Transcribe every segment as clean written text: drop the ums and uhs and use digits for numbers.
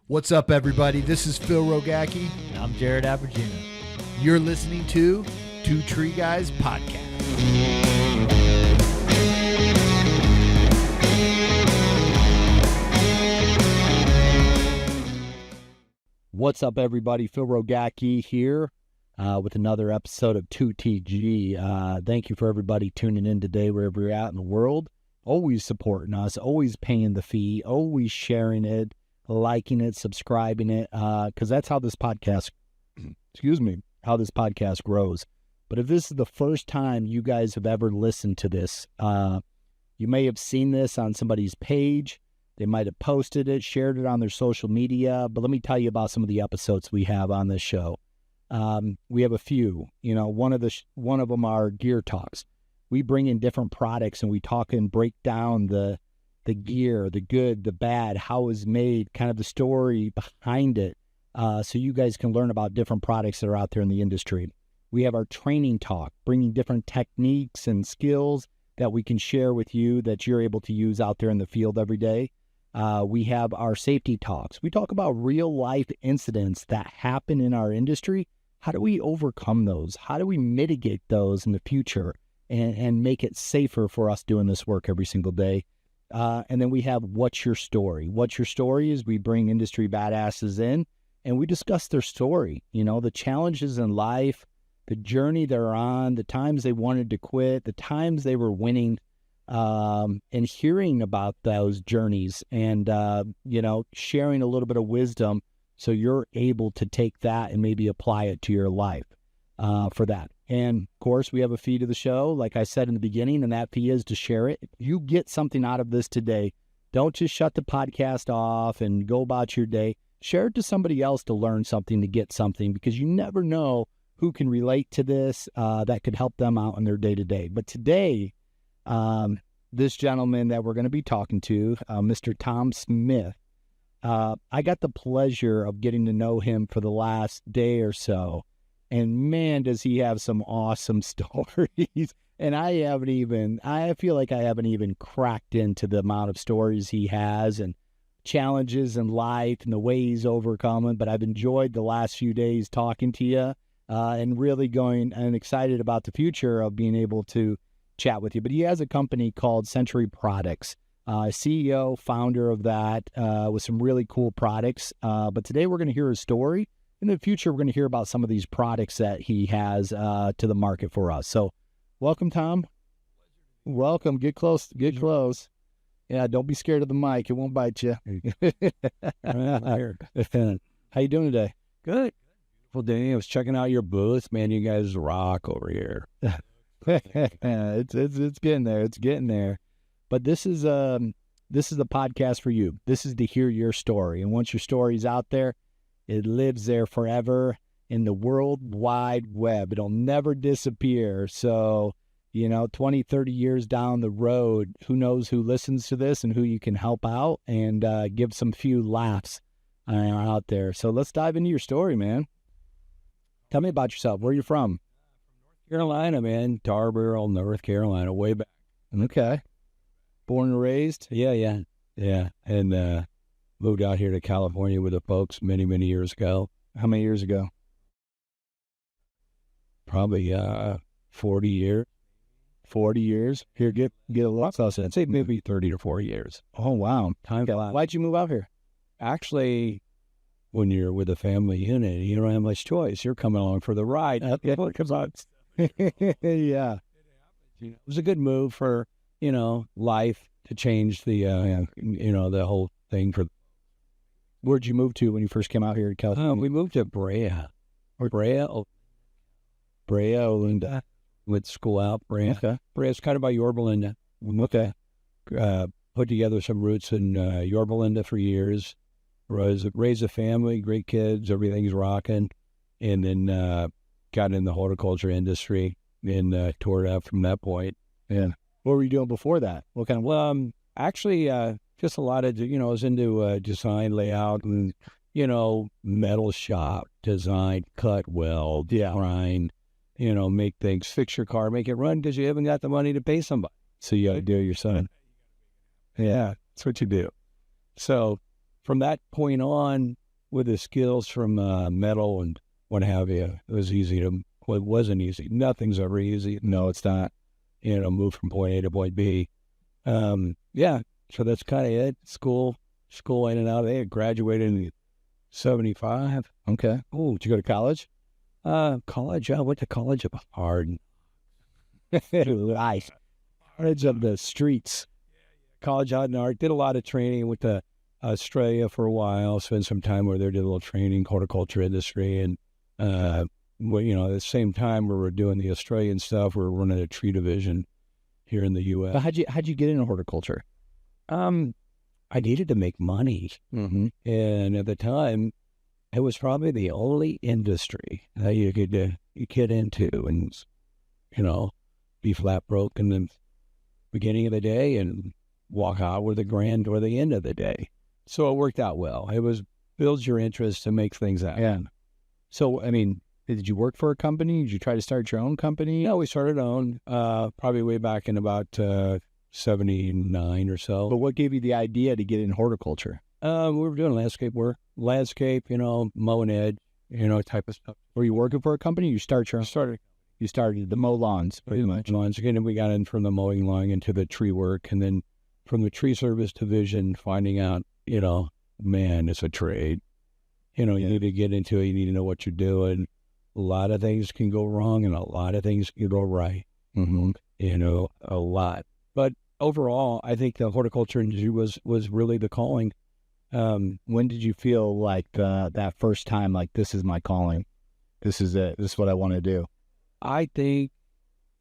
What's up, everybody? This is Phil Rogacki. And I'm Jared Abergina. You're listening to Two Tree Guys Podcast. What's up, everybody? Phil Rogacki here with another episode of 2TG. Thank you for everybody tuning in today, wherever you're at in the world. Always supporting us, always paying the fee, always sharing it, liking it, subscribing it, because that's how this podcast, how this podcast grows. But if this is the first time you guys have ever listened to this, you may have seen this on somebody's page. They might have posted it, shared it on their social media. But let me tell you about some of the episodes we have on this show. We have a few. One of them are gear talks. We bring in different products and we talk and break down the gear, the good, the bad, how it was made, kind of the story behind it, so you guys can learn about different products that are out there in the industry. We have our training talk, bringing different techniques and skills that we can share with you that you're able to use out there in the field every day. We have our safety talks. We talk about real life incidents that happen in our industry. How do we overcome those? How do we mitigate those in the future and make it safer for us doing this work every single day? And then we have What's Your Story? What's Your Story is we bring industry badasses in and we discuss their story, the challenges in life, the journey they're on, the times they wanted to quit, the times they were winning, and hearing about those journeys and, sharing a little bit of wisdom so you're able to take that and maybe apply it to your life for that. And, of course, we have a fee to the show, like I said in the beginning, and that fee is to share it. If you get something out of this today, don't just shut the podcast off and go about your day. Share it to somebody else to learn something, to get something, because you never know who can relate to this that could help them out in their day-to-day. But today, this gentleman that we're going to be talking to, Mr. Tom Smith, I got the pleasure of getting to know him for the last day or so. And man, does he have some awesome stories. And I feel like I haven't even cracked into the amount of stories he has and challenges in life and the way he's overcome them. But I've enjoyed the last few days talking to you and really going and excited about the future of being able to chat with you. But he has a company called Century Products, CEO, founder of that, with some really cool products. But today we're going to hear his story. In the future, we're going to hear about some of these products that he has to the market for us. So welcome, Tom. Welcome. Get close. Get close. Yeah, don't be scared of the mic. It won't bite you. How you doing today? Good. Well, Danny, I was checking out your booth. Man, you guys rock over here. It's getting there. It's getting there. But this is the podcast for you. This is to hear your story. And once your story's out there, it lives there forever in the World Wide Web. It'll never disappear. So, 20, 30 years down the road, who knows who listens to this and who you can help out and give some few laughs out there. So let's dive into your story, man. Tell me about yourself. Where are you from? Carolina, man. Tarboro, North Carolina, way back. Okay. Born and raised? Yeah. And moved out here to California with the folks many, many years ago. How many years ago? Probably 40 years. 40 years? Here, get a lot closer. I'd say maybe 30 to 40 years. Oh, wow. Time flies. Why'd you move out here? Actually, when you're with a family unit, you don't have much choice. You're coming along for the ride. Okay. Yeah. It was a good move for, life to change the, the whole thing for. Where'd you move to when you first came out here to California? We moved to Brea. Brea, Olinda. Went to school out, Brea. Okay. Brea's kind of by Yorba Linda. Okay. Put together some roots in Yorba Linda for years. Raised a family, great kids, everything's rocking. And then got in the horticulture industry and tore it up from that point. Yeah. What were you doing before that? What kind of? Well, actually, just a lot of, I was into design, layout, and, metal shop, design, cut, weld, grind, make things, fix your car, make it run because you haven't got the money to pay somebody. So you got to do it yourself. Yeah, that's what you do. So from that point on, with the skills from metal and what have you, it was easy to. Well, it wasn't easy. Nothing's ever easy. No, it's not. Move from point A to point B. Yeah. So that's kind of it. School in and out. They had graduated in 75. Okay. Oh, did you go to college? College. I went to college of hard. Nice. College of the streets. College out in art. Did a lot of training. Went to Australia for a while. Spent some time where there. Did a little training, horticulture industry, and at the same time we were doing the Australian stuff. We were running a tree division here in the U.S. But how'd you get into horticulture? I needed to make money, Mm-hmm. and at the time, it was probably the only industry that you could get into, and be flat broke in the beginning of the day and walk out with a grand or the end of the day. So it worked out well. It was builds your interest to make things happen. Yeah. So, I mean, did you work for a company? Did you try to start your own company? No, we started our own probably way back in about 79 or so. But what gave you the idea to get in horticulture? We were doing landscape work, mowing edge, type of stuff. Were you working for a company? You start your own? You started to mow lawns, pretty much. Lawns. Again, we got in from the mowing line into the tree work, and then from the tree service division, finding out, man, it's a trade. You need to get into it. You need to know what you're doing. A lot of things can go wrong, and a lot of things can go right. Mm-hmm. A lot. But overall, I think the horticulture industry was really the calling. When did you feel like that first time, like, this is my calling? This is it. This is what I want to do. I think,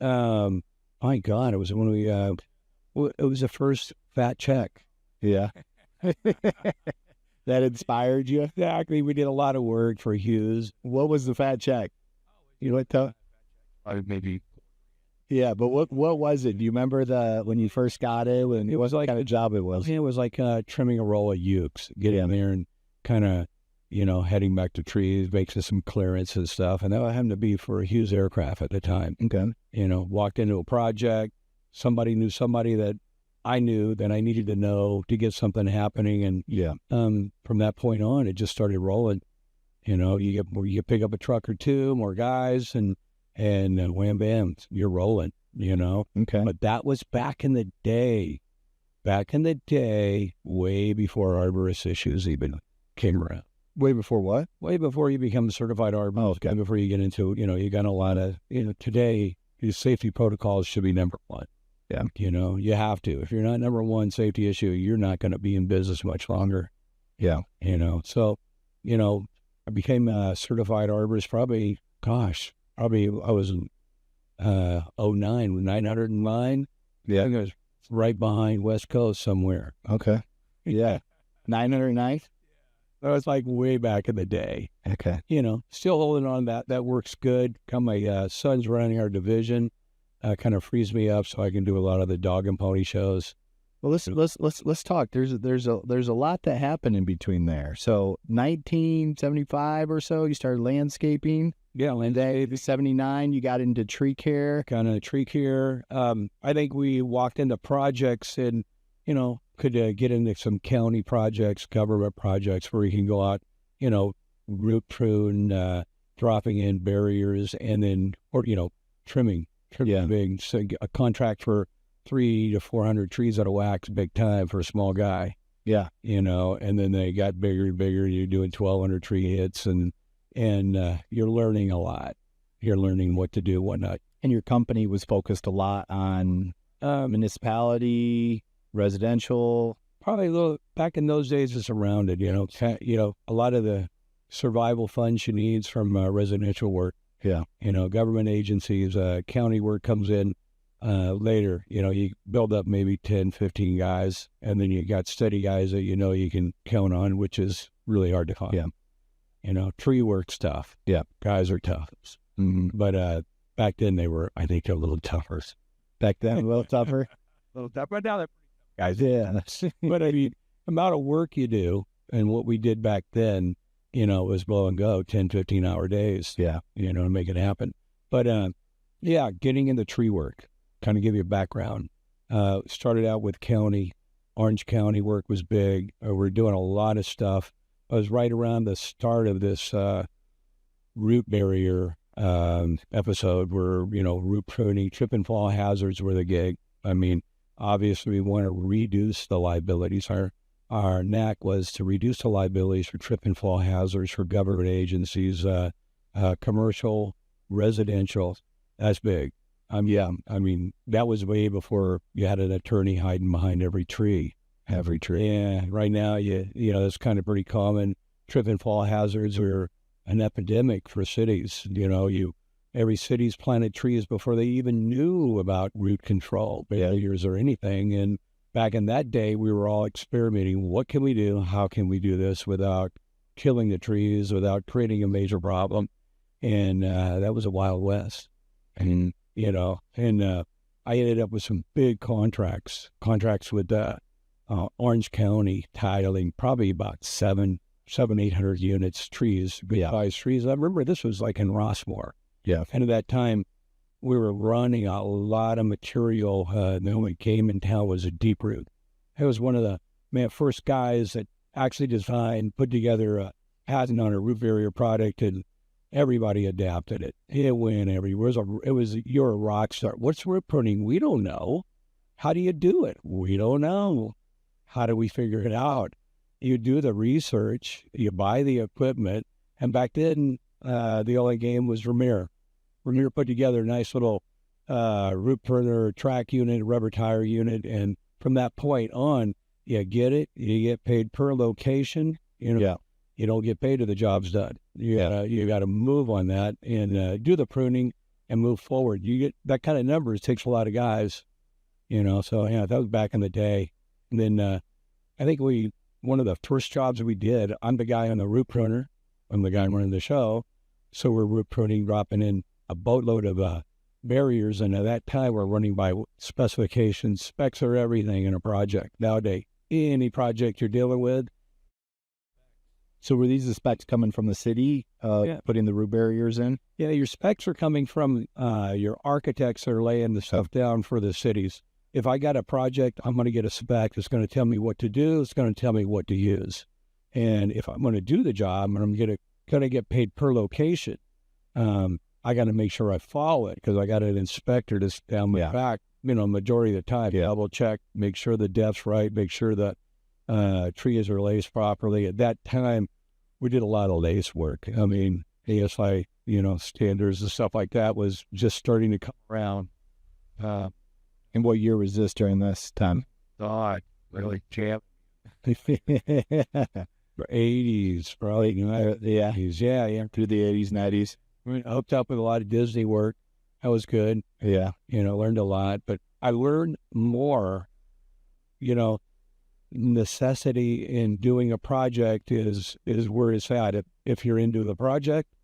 my God, it was when it was the first fat check. Yeah. That inspired you? Exactly. We did a lot of work for Hughes. What was the fat check? You know what? Maybe. Yeah, but what was it? Do you remember when you first got it? It was like kind of job it was? It was like trimming a roll of ukes, getting in there and kind of, heading back to trees, making some clearance and stuff. And that happened to be for a Hughes aircraft at the time. Okay. Walked into a project. Somebody knew somebody that I knew that I needed to know to get something happening. And from that point on, it just started rolling. You pick up a truck or two, more guys, and wham, bam, you're rolling, Okay. But that was back in the day, way before arborist issues even came around. Way before what? Way before you become a certified arborist. Oh, okay. Before you get into, you got a lot of, today, these safety protocols should be number one. Yeah. You have to. If you're not number one safety issue, you're not going to be in business much longer. Yeah. So, I became a certified arborist probably I was in 09 with 909. Yeah. I think it was right behind West Coast somewhere. Okay. Yeah. 909? That was like way back in the day. Okay. Still holding on that. That works good. Got my son's running our division. Kind of frees me up so I can do a lot of the dog and pony shows. Well, let's talk. There's a lot that happened in between there. So 1975 or so, you started landscaping. Yeah, landscaping. 79, you got into tree care. Kind of tree care. I think we walked into projects and could get into some county projects, government projects where you can go out, root prune, dropping in barriers, and then trimming. Yeah. Big. So a contract for 300 to 400 trees at a whack's big time for a small guy. Yeah. And then they got bigger and bigger. You're doing 1,200 tree hits and you're learning a lot. You're learning what to do, what not. And your company was focused a lot on municipality, residential. Probably a little back in those days. It's around it. A lot of the survival funds you need from residential work. Yeah. Government agencies, county work comes in later. You build up maybe 10, 15 guys, and then you got steady guys that you can count on, which is really hard to find. Yeah. Tree work stuff. Yeah. Guys are tough. Mm-hmm. But back then I think they're a little tougher. Back then, a little tougher. A little tougher. But now they're guys, yeah. But I mean, amount of work you do and what we did back then, was blow and go, 10, 15-hour days. Yeah. To make it happen. But, getting into tree work, kind of give you a background. Started out with county, Orange County work was big. We're doing a lot of stuff. I was right around the start of this root barrier episode where, root pruning, trip and fall hazards were the gig. I mean, obviously we want to reduce the liabilities. Our knack was to reduce the liabilities for trip and fall hazards for government agencies, commercial, residential. That's big. I mean, that was way before you had an attorney hiding behind every tree. Yeah, right now, it's kind of pretty common. Trip and fall hazards are an epidemic for cities. Every city's planted trees before they even knew about root control barriers or anything. And back in that day, we were all experimenting. What can we do? How can we do this without killing the trees, without creating a major problem? And that was a Wild West. And, I ended up with some big contracts with Orange County titling, probably about 800 units, trees, good size trees. I remember this was like in Rossmore. Yeah. And at that time, we were running a lot of material. The only game in town was a deep root. I was one of the first guys that actually designed, put together a patent on a root barrier product, and everybody adapted it. It went everywhere. You're a rock star. What's root pruning? We don't know. How do you do it? We don't know. How do we figure it out? You do the research, you buy the equipment, and back then, the only game was Vermeer. Vermeer put together a nice little root pruner track unit, rubber tire unit, and from that point on, you get paid per location. You don't get paid till the job's done. You got to move on that and do the pruning and move forward. You get that kind of numbers takes a lot of guys, So that was back in the day. And then I think one of the first jobs we did, I'm the guy on the root pruner. I'm the guy running the show. So we're root pruning, dropping in a boatload of barriers. And at that time, we're running by specifications. Specs are everything in a project. Nowadays, any project you're dealing with. So were these the specs coming from the city, putting the root barriers in? Yeah, your specs are coming from your architects that are laying the stuff down for the cities. If I got a project, I'm going to get a spec that's going to tell me what to do. It's going to tell me what to use. And if I'm going to do the job and I'm going to get paid per location, I got to make sure I follow it because I got an inspector that's down my back, majority of the time. Double check, make sure the depth's right, make sure the trees are laced properly. At that time, we did a lot of lace work. I mean, ASI, standards and stuff like that was just starting to come around. And what year was this during this time? God, really jam. 80s, probably. 80s, yeah. Through the 80s, 90s. I hooked up with a lot of Disney work. That was good. Yeah. Learned a lot. But I learned more, necessity in doing a project is where it's at. If you're into the project,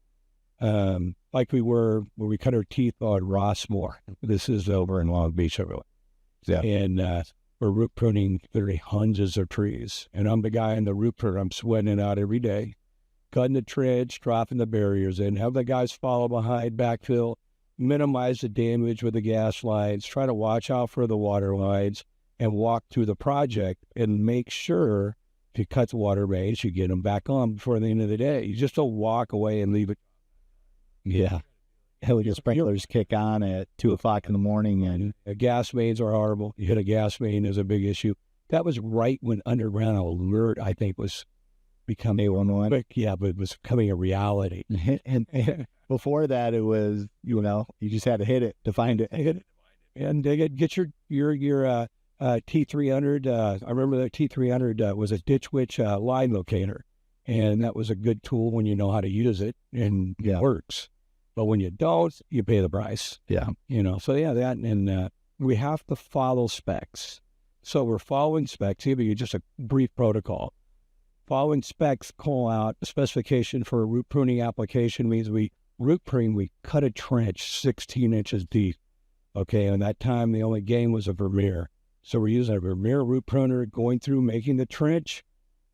like we were when we cut our teeth on Rossmore. This is over in Long Beach, everyone. Yeah. And we're root pruning literally hundreds of trees. And I'm the guy in the root pruner. I'm sweating it out every day, cutting the trench, dropping the barriers in, have the guys follow behind, backfill, minimize the damage with the gas lines, try to watch out for the water lines, and walk through the project and make sure if you cut the water mains, you get them back on before the end of the day. You just don't walk away and leave it. Yeah. Hell, your sprinklers kick on at 2 o'clock in the morning. And gas mains are horrible. You hit a gas main is a big issue. That was right when underground alert, I think, was becoming A11. Yeah, but it was becoming a reality. and before that, it was, you just had to hit it to find it. And get your T300. I remember that T300 was a Ditch Witch line locator. And that was a good tool when you know how to use it and it works. But when you don't, you pay the price. Yeah. So that, and we have to follow specs. So we're following specs, even just a brief protocol. Following specs call out a specification for a root pruning application means we cut a trench 16 inches deep. Okay, and that time the only game was a Vermeer. So we're using a Vermeer root pruner, going through, making the trench.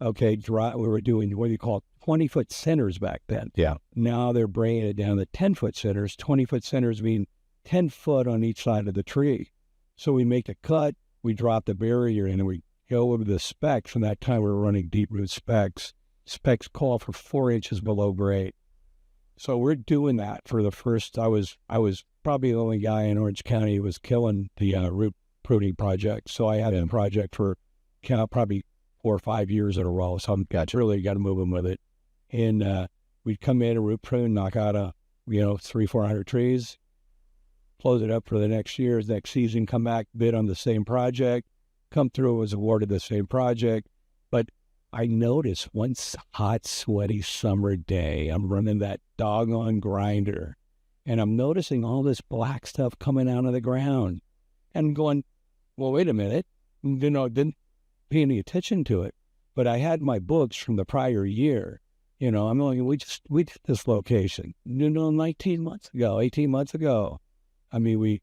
Okay, we were doing what do you call 20-foot centers back then. Yeah. Now they're bringing it down to 10-foot centers. 20-foot centers mean 10 foot on each side of the tree. So we make the cut, we drop the barrier in, and we go over the specs. From that time, we were running deep root specs. Specs call for 4 inches below grade. So we're doing that for the first. I was probably the only guy in Orange County who was killing the root pruning project. So I had a project for probably 4 or 5 years in a row. So I'm really got to move in with it. And we'd come in and root prune, knock out 300-400 trees, close it up for the next year, next season, come back, bid on the same project, come through, was awarded the same project. But I noticed one hot, sweaty summer day, I'm running that doggone grinder, and I'm noticing all this black stuff coming out of the ground. And I'm going, well, wait a minute. Didn't pay any attention to it. But I had my books from the prior year. I'm like, we did this location, 18 months ago. I mean, we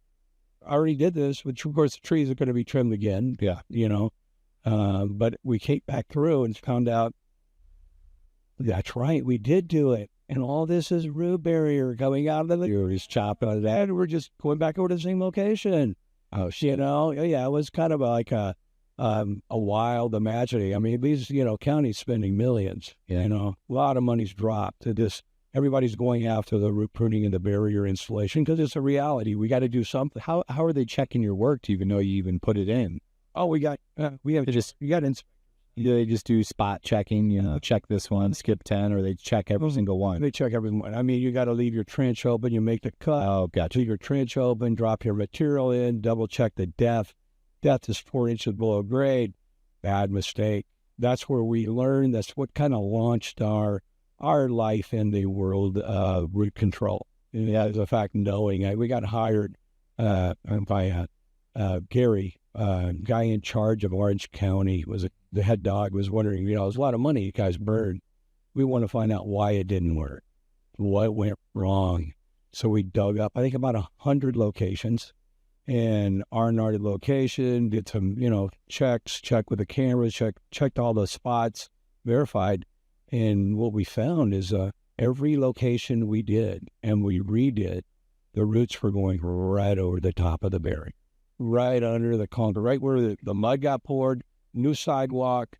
already did this, which of course the trees are going to be trimmed again. Yeah. But we came back through and found out, that's right, we did do it. And all this is root barrier coming out of the he's chopping on that. And we're just going back over to the same location. Oh, shit. Yeah, it was kind of like a wild imagining. I mean, these, counties spending millions, a lot of money's dropped to this. Everybody's going after the root pruning and the barrier installation because it's a reality. We got to do something. How are they checking your work to even know you even put it in? Oh, we got they just do spot checking, check this one, skip 10, or they check every single one? They check every one. I mean, you got to leave your trench open, you make the cut. Oh, gotcha. Leave your trench open, drop your material in, double check the depth. Depth is 4 inches below grade. Bad mistake. That's where we learned. That's what kind of launched our life in the world of root control. And as a fact, knowing we got hired by Gary, guy in charge of Orange County, the head dog, was wondering, there's a lot of money you guys burned. We want to find out why it didn't work, what went wrong. So we dug up, I think, about 100 locations, and R&R location, did some, checks, checked with the cameras, checked all the spots, verified. And what we found is every location we did and we redid, the roots were going right over the top of the barrier, right under the concrete, right where the mud got poured, new sidewalk,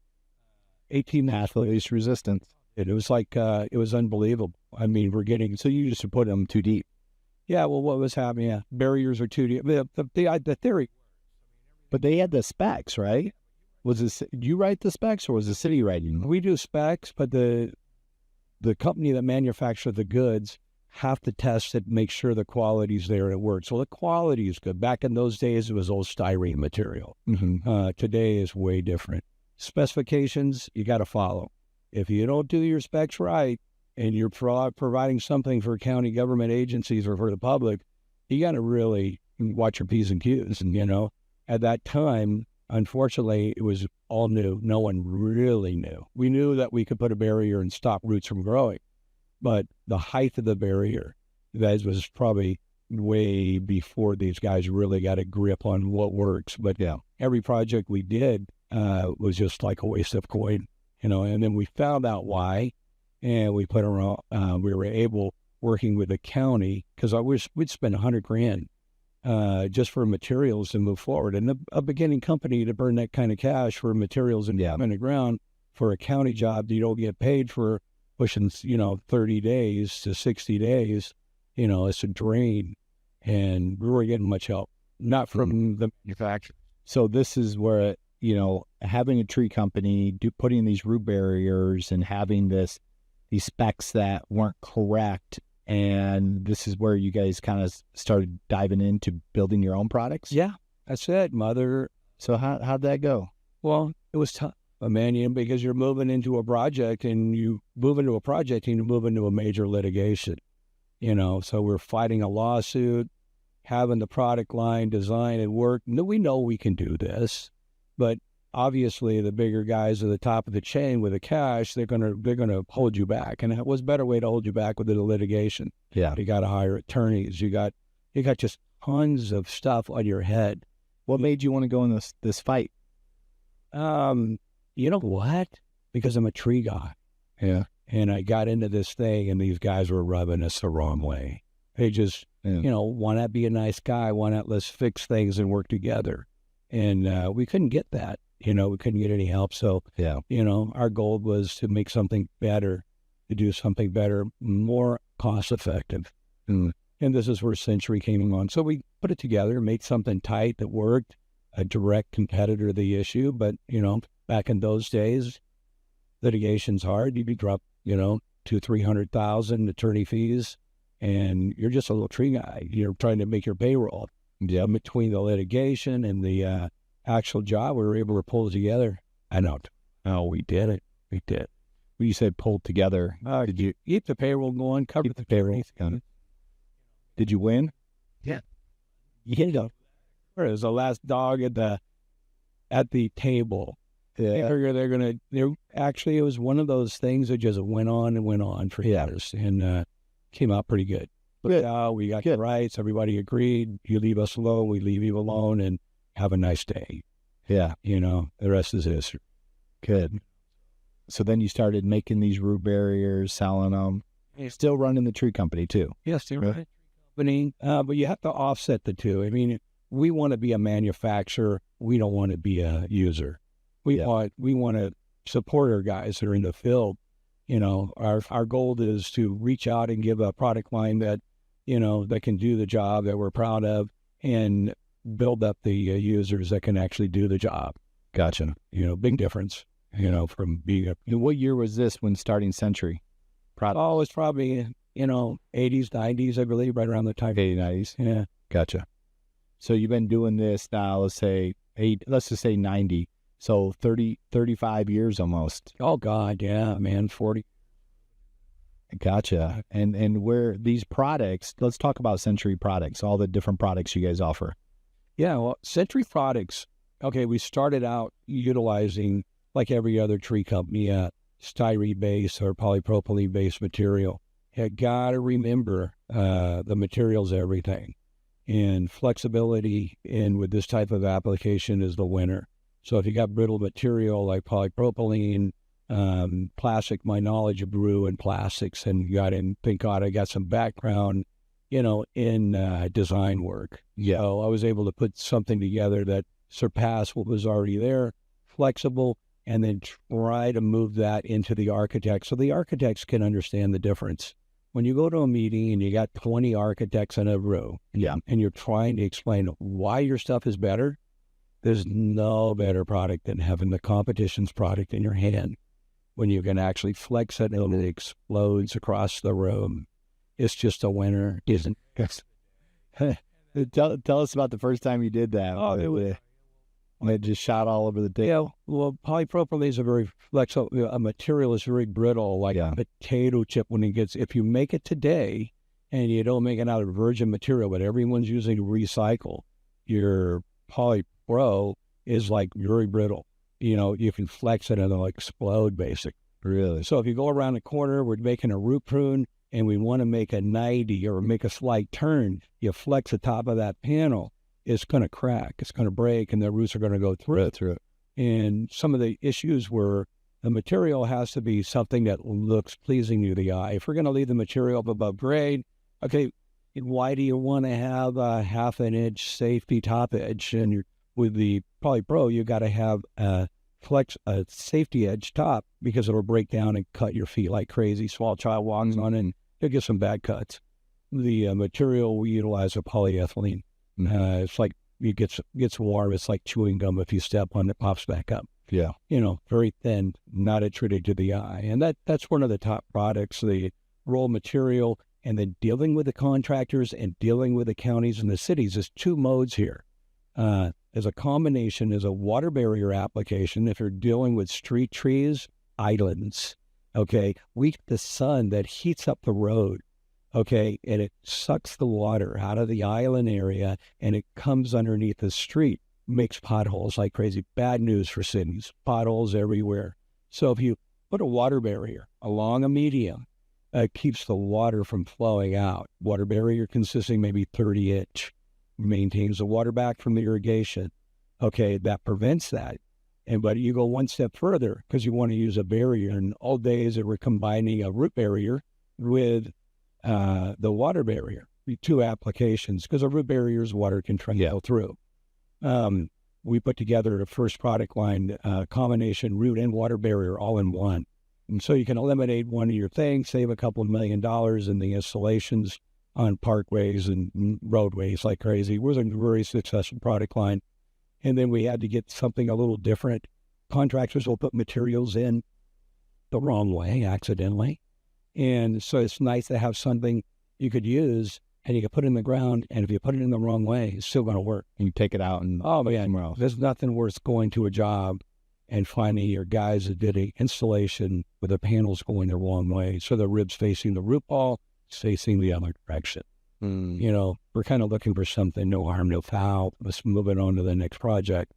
18 months least resistance. It was like, it was unbelievable. I mean, so you just put them too deep. Yeah, well, what was happening? Yeah, barriers are too deep. The theory. But they had the specs, right? You write the specs, or was the city writing them? We do specs, but the company that manufactures the goods have to test it, make sure the quality's there and it works. So the quality is good. Back in those days, it was old styrene material. Mm-hmm. Today is way different. Specifications, you got to follow. If you don't do your specs right, and you're providing something for county government agencies or for the public, you got to really watch your P's and Q's. And, at that time, unfortunately, it was all new. No one really knew. We knew that we could put a barrier and stop roots from growing, but the height of the barrier, that was probably way before these guys really got a grip on what works. But yeah, every project we did was just like a waste of coin, and then we found out why. And we put around, we were able, working with the county, because we'd spend $100,000 just for materials to move forward. And a beginning company to burn that kind of cash for materials in the ground for a county job, you don't get paid for pushing, 30 days to 60 days, it's a drain. And we weren't getting much help, not from the manufacturer. So this is where, having a tree company, putting these root barriers and having these specs that weren't correct, and this is where you guys kind of started diving into building your own products? Yeah, that's it, Mother. So how'd that go? Well, it was tough, man, because you're moving into a project, and you move into a major litigation, so we're fighting a lawsuit, having the product line design and work. We know we can do this, but obviously, the bigger guys at the top of the chain with the cash, they're gonna hold you back. And what's a better way to hold you back with the litigation? Yeah, you got to hire attorneys. You got just tons of stuff on your head. What made you want to go in this fight? You know what? Because I'm a tree guy. Yeah, and I got into this thing, and these guys were rubbing us the wrong way. They just, why not be a nice guy? Why not let's fix things and work together? And we couldn't get that. We couldn't get any help. So, Yeah. Our goal was to make something better, to do something better, more cost effective. And this is where Century came along. So we put it together, made something tight that worked, a direct competitor to the issue. But, back in those days, litigation's hard. You could drop, $200,000-300,000 attorney fees, and you're just a little tree guy. You're trying to make your payroll. Yeah. Between the litigation and the actual job, we were able to pull it together. I know. Oh, we did it. We did. When you said pulled together, did you keep the payroll going, cover the payroll? Did you win? Yeah. It was the last dog at the table. Yeah. Actually, it was one of those things that just went on and went on for years, and came out pretty good. But we got the rights. Everybody agreed. You leave us alone, we leave you alone, and have a nice day. Yeah. The rest is history. Good. So then you started making these root barriers, selling them. Still running the tree company too. Yes, still running the company. But you have to offset the two. I mean, we want to be a manufacturer. We don't want to be a user. We want to support our guys that are in the field. Our goal is to reach out and give a product line that, that can do the job that we're proud of, and build up the users that can actually do the job. Gotcha. Big difference, from being a... What year was this when starting Century? Oh, it's probably, 80s, 90s, I believe, right around the time. 80s, 90s? Yeah. Gotcha. So you've been doing this now, let's just say 90. So 35 years almost. Oh, God, yeah, man, 40. Gotcha. And where these products, let's talk about Century products, all the different products you guys offer. Yeah, well, Century products, okay, we started out utilizing, like every other tree company, styrene-based or polypropylene-based material. You got to remember the material's everything. And flexibility with this type of application is the winner. So if you got brittle material like polypropylene, plastic, my knowledge grew in plastics, and thank God I got some background, in design work. Yeah. So I was able to put something together that surpassed what was already there, flexible, and then try to move that into the architects so the architects can understand the difference. When you go to a meeting and you got 20 architects in a row, and you're trying to explain why your stuff is better, there's no better product than having the competition's product in your hand. When you can actually flex it and it explodes across the room, it's just a winner, isn't it? Tell us about the first time you did that. Oh, it just shot all over the table. Yeah, well, polypropylene is a very flexible, a material is very brittle, like a potato chip if you make it today and you don't make it out of virgin material, but everyone's using to recycle, your polypro is like very brittle. You can flex it and it'll explode, basically. Really? So if you go around the corner, we're making a root prune and we want to make a 90 or make a slight turn, you flex the top of that panel, it's going to crack, it's going to break, and the roots are going to go through it. And some of the issues were the material has to be something that looks pleasing to the eye. If we're going to leave the material up above grade, okay, why do you want to have a 1/2 inch safety top edge? And with the polypro, you got to have a safety edge top, because it'll break down and cut your feet like crazy. Small child walks on it and you'll get some bad cuts. The material we utilize is polyethylene. It's like it gets warm. It's like chewing gum. If you step on it, pops back up. Yeah. Very thin, not attractive to the eye. And that's one of the top products, the raw material, and then dealing with the contractors and dealing with the counties and the cities. There's two modes here. As a combination, as a water barrier application, if you're dealing with street trees, islands, okay, we get the sun that heats up the road. Okay, and it sucks the water out of the island area, and it comes underneath the street, makes potholes like crazy. Bad news for cities, potholes everywhere. So if you put a water barrier along a medium, it keeps the water from flowing out. Water barrier consisting maybe 30 inch, maintains the water back from the irrigation. Okay, that prevents that. But you go one step further because you want to use a barrier. And all days that we're combining a root barrier with the water barrier, the two applications, because a root barrier's water can travel through. we put together the first product line, combination root and water barrier all in one. And so you can eliminate one of your things, save a couple of $1 million in the installations on parkways and roadways like crazy. It was a very successful product line. And then we had to get something a little different. Contractors will put materials in the wrong way, accidentally. And so it's nice to have something you could use and you can put it in the ground. And if you put it in the wrong way, it's still going to work. And you take it out and somewhere else. There's nothing worse going to a job and finding your guys that did an installation with the panels going the wrong way. So the ribs facing the root ball, facing the other direction. You know, we're kind of looking for something, no harm, no foul. Let's move it on to the next project.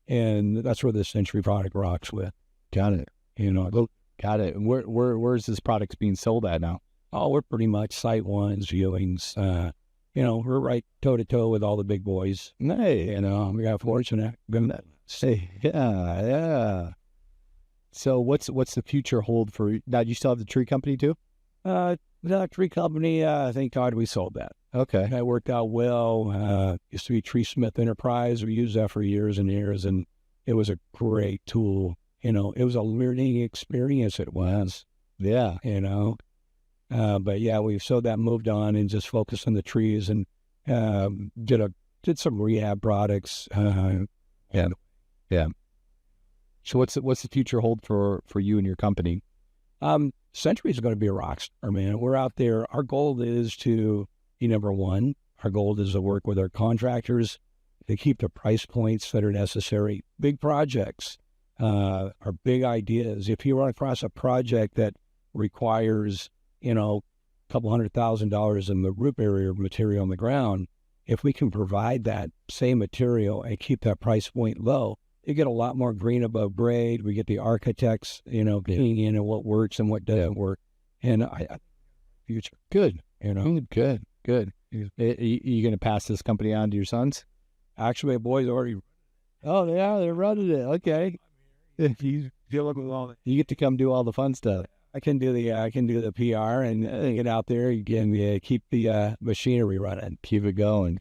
And that's where the Century product rocks with. Got it. You know, got it. Where's this product being sold at now? Oh, we're pretty much site ones, viewings. You know, we're right toe to toe with all the big boys. Hey, You know, we got fortunate. Hey, yeah. So what's the future hold for now? Do you still have the tree company too? The tree company, thank God we sold that. Okay. That worked out well. Used to be Tree Smith Enterprise. We used that for years and years, and it was a great tool. You know, it was a learning experience. It was. Yeah. You know, but yeah, we've sold that, moved on, and just focused on the trees and did some rehab products. Yeah. So what's the future hold for you and your company? Century is going to be a rock star, man. We're out there. Our goal is to be number one. Our goal is to work with our contractors to keep the price points that are necessary. Big projects are big ideas. If you run across a project that requires, you know, a couple $100,000 in the root barrier material on the ground, if we can provide that same material and keep that price point low, you get a lot more green above grade. We get the architects, you know, getting in what works and what doesn't work. And I future good, you know. Good. You going to pass this company on to your sons? Actually, my boys already. Oh, yeah, they're running it. Okay. You get to come do all the fun stuff. I can do the PR and get out there and keep the machinery running. Keep it going.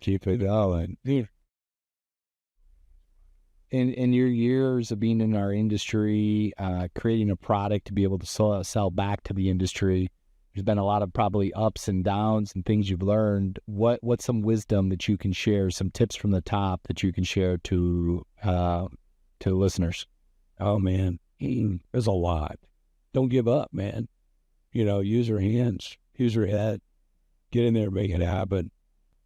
In your years of being in our industry, creating a product to be able to sell back to the industry, there's been a lot of probably ups and downs and things you've learned. What's some wisdom that you can share, some tips from the top that you can share to listeners? Oh, man, there's a lot. Don't give up, man. You know, use your hands, use your head, get in there, make it happen.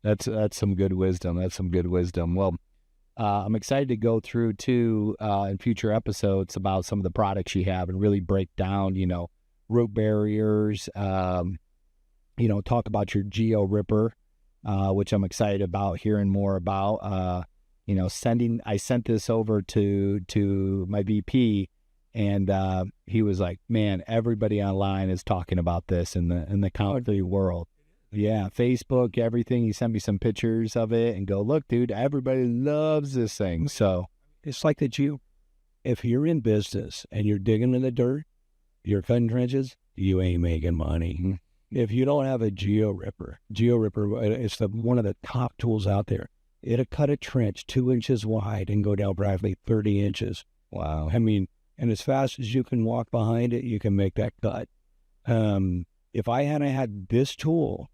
That's some good wisdom. Well, I'm excited to go through too in future episodes about some of the products you have and really break down, you know, root barriers, you know, talk about your Geo Ripper, which I'm excited about hearing more about. You know, I sent this over to my VP, and he was like, man, everybody online is talking about this in the concrete world. Yeah, Facebook, everything. He sent me some pictures of it and go, look, dude, everybody loves this thing. So it's like the Geo. If you're in business and you're digging in the dirt, you're cutting trenches, you ain't making money. Mm-hmm. If you don't have a Geo Ripper, it's one of the top tools out there. It'll cut a trench 2 inches wide and go down probably 30 inches. Wow. I mean, and as fast as you can walk behind it, you can make that cut. If I hadn't had this tool,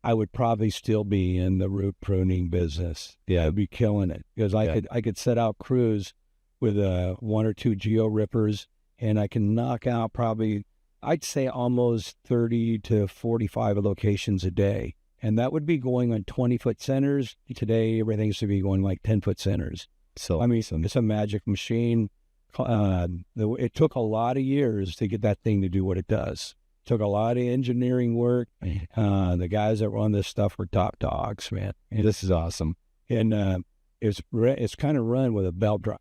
I would probably still be in the root pruning business. Yeah, I'd be killing it because I could set out crews with 1 or 2 Geo Rippers, and I can knock out probably, I'd say almost 30 to 45 locations a day. And that would be going on 20-foot centers. Today, everything should be going like 10-foot centers. So, I mean, it's a magic machine. It took a lot of years to get that thing to do what it does. Took a lot of engineering work. The guys that run this stuff were top dogs, man. And this is awesome. And it's kind of run with a belt drive.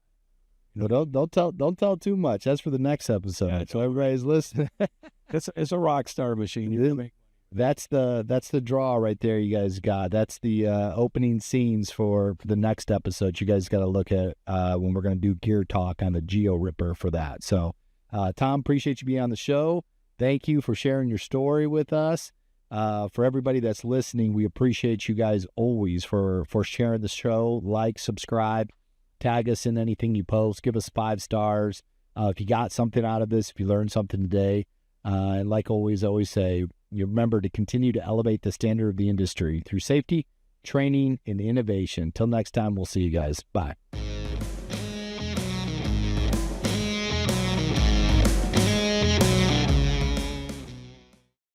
No, don't tell too much. That's for the next episode. Yeah, so everybody's listening. It's a rock star machine. That's the draw right there. You guys got. That's the opening scenes for the next episode. You guys got to look at when we're going to do gear talk on the Geo Ripper for that. So, Tom, appreciate you being on the show. Thank you for sharing your story with us. For everybody that's listening, we appreciate you guys always for sharing the show. Like, subscribe. Tag us in anything you post. Give us 5 stars. If you got something out of this, if you learned something today, and like always say, you remember to continue to elevate the standard of the industry through safety, training, and innovation. Until next time, we'll see you guys. Bye.